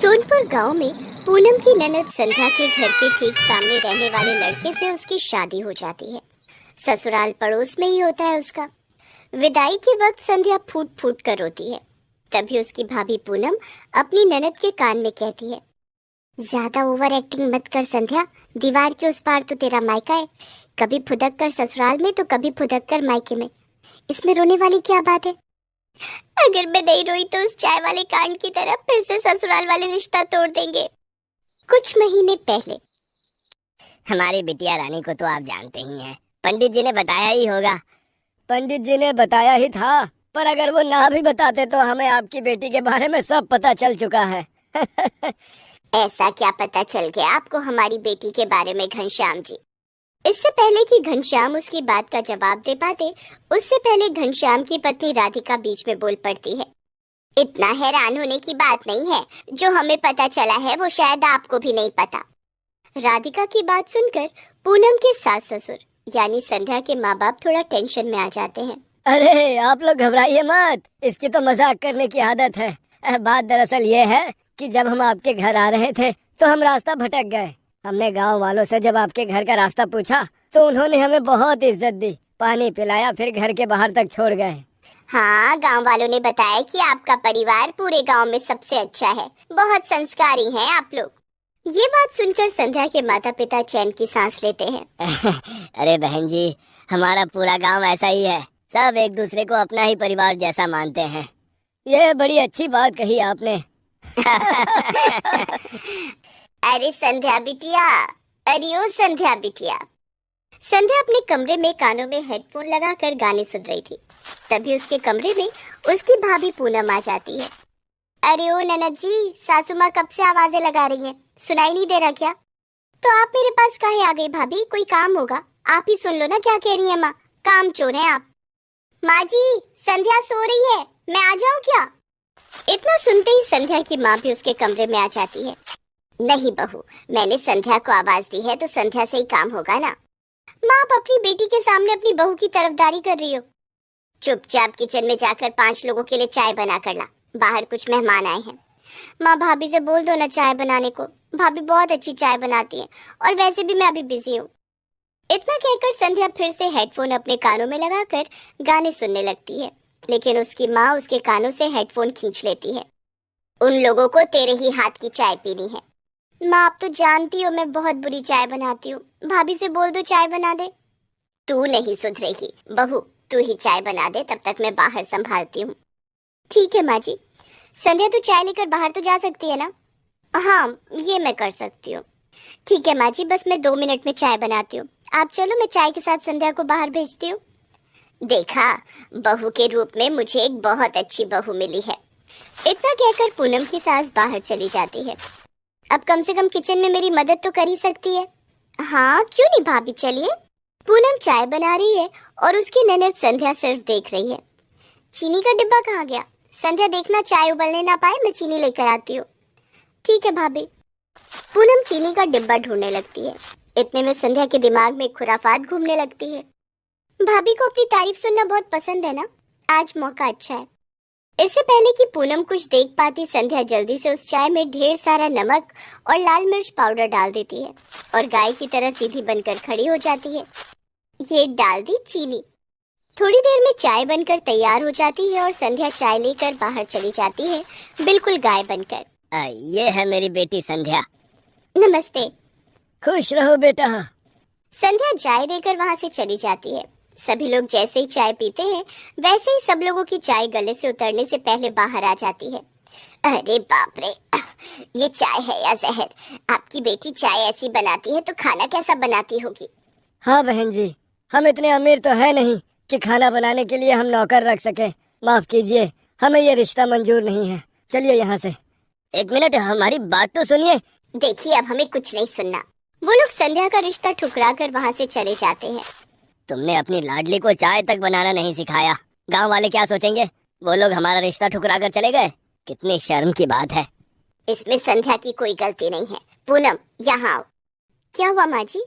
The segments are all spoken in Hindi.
सोनपुर गांव में पूनम की ननद संध्या के घर के ठीक सामने रहने वाले लड़के से उसकी शादी हो जाती है। ससुराल पड़ोस में ही होता है उसका। विदाई के वक्त संध्या फूट फूट कर रोती है। तभी उसकी भाभी पूनम अपनी ननद के कान में कहती है, ज्यादा ओवर एक्टिंग मत कर संध्या, दीवार के उस पार तो तेरा मायका है। कभी फुदक कर ससुराल में तो कभी फुदक कर मायके में। इसमें रोने वाली क्या बात है? अगर मैं नहीं रोई तो उस चाय वाले कांड की तरह फिर से ससुराल वाले रिश्ता तोड़ देंगे। कुछ महीने पहले हमारी बिटिया रानी को तो आप जानते ही हैं, पंडित जी ने बताया ही होगा। पंडित जी ने बताया ही था, पर अगर वो ना भी बताते तो हमें आपकी बेटी के बारे में सब पता चल चुका है। ऐसा क्या पता चल गया आपको हमारी बेटी के बारे में घनश्याम जी? इससे पहले कि घनश्याम उसकी बात का जवाब दे पाते, उससे पहले घनश्याम की पत्नी राधिका बीच में बोल पड़ती है। इतना हैरान होने की बात नहीं है, जो हमें पता चला है वो शायद आपको भी नहीं पता। राधिका की बात सुनकर पूनम के सास ससुर यानी संध्या के माँ बाप थोड़ा टेंशन में आ जाते हैं। अरे आप लोग घबराइए मत, इसकी तो मजाक करने की आदत है। बात दरअसल ये है कि जब हम आपके घर आ रहे थे तो हम रास्ता भटक गए। हमने गांव वालों से जब आपके घर का रास्ता पूछा तो उन्होंने हमें बहुत इज्जत दी, पानी पिलाया, फिर घर के बाहर तक छोड़ गए। हाँ, गांव वालों ने बताया कि आपका परिवार पूरे गांव में सबसे अच्छा है, बहुत संस्कारी हैं आप लोग। ये बात सुनकर संध्या के माता पिता चैन की सांस लेते हैं। अरे बहन जी, हमारा पूरा गांव ऐसा ही है, सब एक दूसरे को अपना ही परिवार जैसा मानते हैं। ये बड़ी अच्छी बात कही आपने। अरे संध्या बिटिया, अरे ओ संध्या बिटिया। संध्या अपने कमरे में कानों में हेडफोन लगाकर गाने सुन रही थी। तभी उसके कमरे में उसकी भाभी पूनम आ जाती है। अरे ओ ननद जी, सासू माँ कब से आवाजें लगा रही हैं, सुनाई नहीं दे रहा क्या? तो आप मेरे पास काहे आ गई भाभी? कोई काम होगा, आप ही सुन लो ना क्या कह रही है माँ। काम चोर है आप। माँ जी, संध्या सो रही है, मैं आ जाऊं क्या? इतना सुनते ही संध्या की माँ भी उसके कमरे में आ जाती है। नहीं बहू, मैंने संध्या को आवाज दी है तो संध्या से ही काम होगा ना। माँ, आप अपनी बेटी के सामने अपनी बहू की तरफदारी कर रही हो। चुपचाप किचन में जाकर 5 लोगों के लिए चाय बना कर ला, बाहर कुछ मेहमान आए हैं। माँ, भाभी से बोल दो ना चाय बनाने को, भाभी बहुत अच्छी चाय बनाती है, और वैसे भी मैं अभी बिजी हूँ। इतना कहकर संध्या फिर से हेडफोन अपने कानों में लगाकर गाने सुनने लगती है, लेकिन उसकी माँ उसके कानों से हेडफोन खींच लेती है। उन लोगों को तेरे ही हाथ की चाय पीनी है। माँ, आप तो जानती हो मैं बहुत बुरी चाय बनाती हूँ, भाभी से बोल दो चाय बना दे। तू नहीं सुधरेगी बहू, तू ही चाय बना दे, तब तक मैं बाहर संभालती हूँ। ठीक है माँ जी। संध्या, तू चाय लेकर बाहर तो जा सकती है ना? हाँ, ये मैं कर सकती हूँ। ठीक है माँ जी, बस मैं 2 मिनट में चाय बनाती हूँ, आप चलो, मैं चाय के साथ संध्या को बाहर भेजती हूँ। देखा, बहू के रूप में मुझे एक बहुत अच्छी बहू मिली है। इतना कहकर पूनम की सास बाहर चली जाती है। अब कम से कम किचन में मेरी मदद तो कर ही सकती है। हाँ, क्यों नहीं भाभी, चलिए। पूनम चाय बना रही है और उसकी ननद संध्या सिर्फ देख रही है। चीनी का डिब्बा कहाँ गया? संध्या देखना चाय उबलने ना पाए, मैं चीनी लेकर आती हूँ। ठीक है भाभी। पूनम चीनी का डिब्बा ढूंढने लगती है। इतने में संध्या के दिमाग में खुराफात घूमने लगती है। भाभी को अपनी तारीफ सुनना बहुत पसंद है ना, आज मौका अच्छा है। इससे पहले कि पूनम कुछ देख पाती, संध्या जल्दी से उस चाय में ढेर सारा नमक और लाल मिर्च पाउडर डाल देती है और गाय की तरह सीधी बनकर खड़ी हो जाती है। ये डाल दी चीनी। थोड़ी देर में चाय बनकर तैयार हो जाती है और संध्या चाय लेकर बाहर चली जाती है, बिल्कुल गाय बनकर। ये है मेरी बेटी संध्या। नमस्ते। खुश रहो बेटा। संध्या चाय देकर वहाँ से चली जाती है। सभी लोग जैसे ही चाय पीते हैं, वैसे ही सब लोगों की चाय गले से उतरने से पहले बाहर आ जाती है। अरे बाप रे, ये चाय है या जहर? आपकी बेटी चाय ऐसी बनाती है तो खाना कैसा बनाती होगी? हाँ बहन जी, हम इतने अमीर तो है नहीं कि खाना बनाने के लिए हम नौकर रख सके। माफ कीजिए, हमें ये रिश्ता मंजूर नहीं है। चलिए यहाँ से। 1 मिनट, हमारी बात तो सुनिए। देखिए, अब हमें कुछ नहीं सुनना। वो लोग संध्या का रिश्ता ठुकरा कर वहाँ से चले जाते हैं। तुमने अपनी लाडली को चाय तक बनाना नहीं सिखाया, गांव वाले क्या सोचेंगे? वो लोग हमारा रिश्ता ठुकरा कर चले गए, कितनी शर्म की बात है। इसमें संध्या की कोई गलती नहीं है। पूनम, यहाँ आओ। क्या हुआ माँ जी?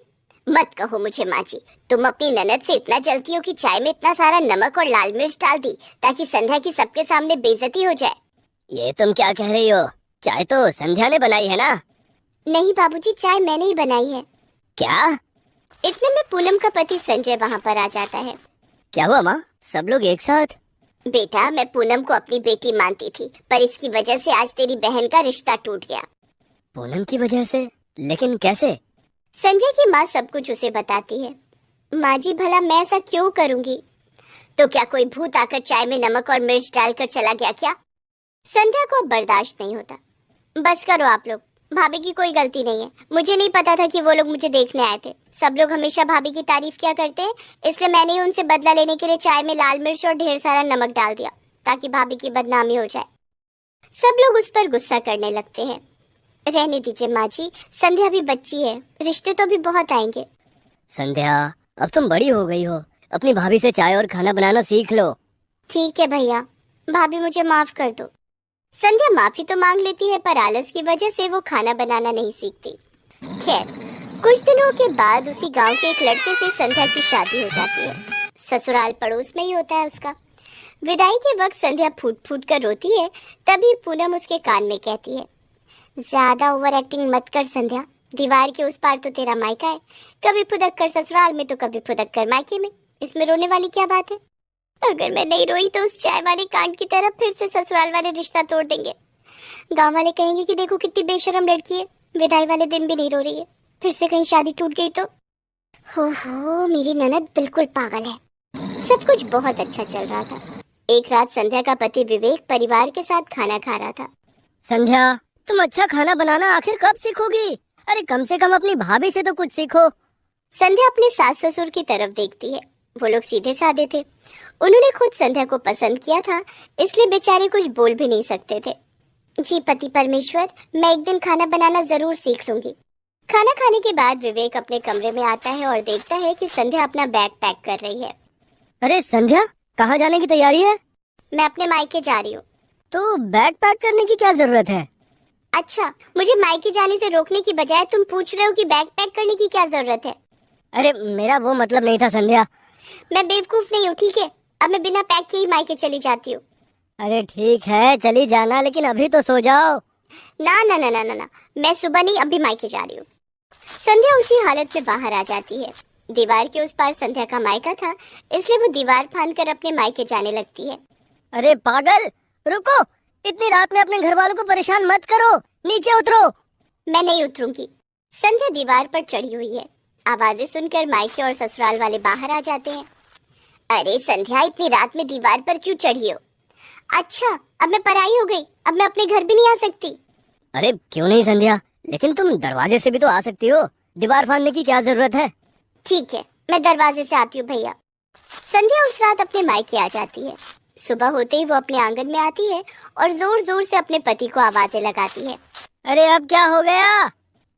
मत कहो मुझे माँ जी, तुम अपनी ननद से इतना जलती हो कि चाय में इतना सारा नमक और लाल मिर्च डाल दी ताकि संध्या की सबके सामने बेइज्जती हो जाए। ये तुम क्या कह रही हो? चाय तो संध्या ने बनाई है ना? नहीं बाबूजी, चाय मैंने ही बनाई है। क्या? इतने में पूनम का पति संजय वहाँ पर आ जाता है। क्या हुआ माँ, सब लोग एक साथ? बेटा, मैं पूनम को अपनी बेटी मानती थी, पर इसकी वजह से आज तेरी बहन का रिश्ता टूट गया। पूनम की वजह से? लेकिन कैसे? संजय की माँ सब कुछ उसे बताती है। माँ जी, भला मैं ऐसा क्यों करूंगी? तो क्या कोई भूत आकर चाय में नमक और मिर्च डालकर चला गया क्या? संध्या को अब बर्दाश्त नहीं होता। बस करो आप लोग, भाभी की कोई गलती नहीं है। मुझे नहीं पता था कि वो लोग मुझे देखने आए थे। सब लोग हमेशा भाभी की तारीफ किया करते हैं, इसलिए मैंने ही उनसे बदला लेने के लिए चाय में लाल मिर्च और ढेर सारा नमक डाल दिया, ताकि भाभी की बदनामी हो जाए। सब लोग उस पर गुस्सा करने लगते हैं। रहने दीजिए माँ जी, संध्या भी बच्ची है, रिश्ते तो भी बहुत आएंगे। संध्या, अब तुम बड़ी हो गई हो, अपनी भाभी से चाय और खाना बनाना सीख लो। ठीक है भैया, भाभी मुझे माफ कर दो। संध्या माफी तो मांग लेती है, पर आलस की वजह से वो खाना बनाना नहीं सीखती। खैर, कुछ दिनों के बाद उसी गांव के एक लड़के से संध्या की शादी हो जाती है। ससुराल पड़ोस में ही होता है उसका। विदाई के वक्त संध्या फूट फूट कर रोती है, तभी पूनम उसके कान में कहती है, ज्यादा ओवर एक्टिंग मत कर संध्या, दीवार के उस पार तो तेरा मायका है, कभी फुदक कर ससुराल में तो कभी फुदक कर मायके में, इसमें रोने वाली क्या बात है? अगर मैं नहीं रोई तो उस चाय वाले कांड की तरह फिर से ससुराल वाले रिश्ता तोड़ देंगे। गांव वाले कहेंगे कि देखो कितनी बेशरम लड़की है, विदाई वाले दिन भी नहीं रो रही है, फिर से कहीं शादी टूट गई तो। हो, मेरी ननद बिल्कुल पागल है। सब कुछ बहुत अच्छा चल रहा था। एक रात संध्या का पति विवेक परिवार के साथ खाना खा रहा था। संध्या, तुम अच्छा खाना बनाना आखिर कब सीखोगी? अरे कम से कम अपनी भाभी से तो कुछ सीखो। संध्या अपने सास ससुर की तरफ देखती है। वो लोग सीधे साधे थे। उन्होंने खुद संध्या को पसंद किया था, इसलिए बेचारे कुछ बोल भी नहीं सकते थे। जी पति परमेश्वर, मैं एक दिन खाना बनाना जरूर सीख लूंगी। खाना खाने के बाद विवेक अपने कमरे में आता है और देखता है कि संध्या अपना बैग पैक कर रही है। अरे संध्या, कहाँ जाने की तैयारी है? मैं अपने मायके जा रही हूँ। तो बैग पैक करने की क्या जरूरत है? अच्छा, मुझे मायके जाने से रोकने की बजाय तुम पूछ रहे हो कि बैग पैक करने की क्या जरूरत है? अरे मेरा वो मतलब नहीं था संध्या। मैं बेवकूफ नहीं हूँ, ठीक है? अब मैं बिना पैक के ही मायके चली जाती हूँ। अरे ठीक है, चली जाना, लेकिन अभी तो सो जाओ। ना ना ना ना ना ना, मैं सुबह नहीं अभी मायके जा रही हूँ। संध्या उसी हालत में बाहर आ जाती है। दीवार के उस पार संध्या का मायका था, इसलिए वो दीवार फांद कर अपने मायके जाने लगती है। अरे पागल, रुको, इतनी रात में अपने घर वालों को परेशान मत करो, नीचे उतरो। मैं नहीं उतरूंगी। संध्या दीवार पर चढ़ी हुई है। आवाजें सुनकर मायके और ससुराल वाले बाहर आ जाते हैं। अरे संध्या, इतनी रात में दीवार पर क्यों चढ़ी हो? अच्छा, अब मैं पराई हो गई, अब मैं अपने घर भी नहीं आ सकती। अरे क्यों नहीं संध्या, लेकिन तुम दरवाजे से भी तो आ सकती हो, दीवार फाड़ने की क्या जरूरत है? ठीक है, मैं दरवाजे से आती हूँ भैया। संध्या उस रात अपने मायके आ जाती है। सुबह होते ही वो अपने आंगन में आती है और जोर जोर से अपने पति को आवाजें लगाती है। अरे अब क्या हो गया?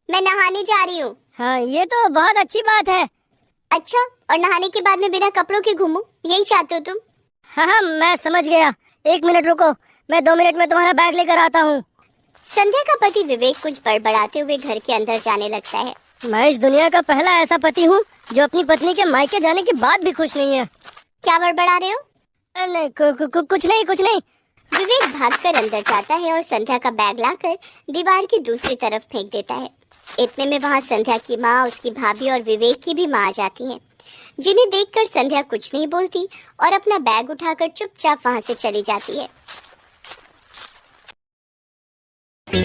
मैं नहाने जा रही हूँ। हाँ, ये तो बहुत अच्छी बात है। अच्छा, और नहाने के बाद मैं बिना कपड़ों के घूमूं, यही चाहते हो तुम? हाँ, मैं समझ गया। 1 मिनट रुको, मैं 2 मिनट में तुम्हारा बैग लेकर आता हूँ। संध्या का पति विवेक कुछ बड़बड़ाते हुए घर के अंदर जाने लगता है। मैं इस दुनिया का पहला ऐसा पति हूँ जो अपनी पत्नी के मायके जाने के बाद भी खुश नहीं है। क्या बड़बड़ा रहे हो? नहीं, कुछ नहीं। विवेक भागकर अंदर जाता है और संध्या का बैग लाकर दीवार की दूसरी तरफ फेंक देता है। इतने में वहाँ संध्या की माँ, उसकी भाभी और विवेक की भी माँ आ जाती हैं, जिन्हें देखकर संध्या कुछ नहीं बोलती और अपना बैग उठाकर चुपचाप वहाँ से चली जाती है।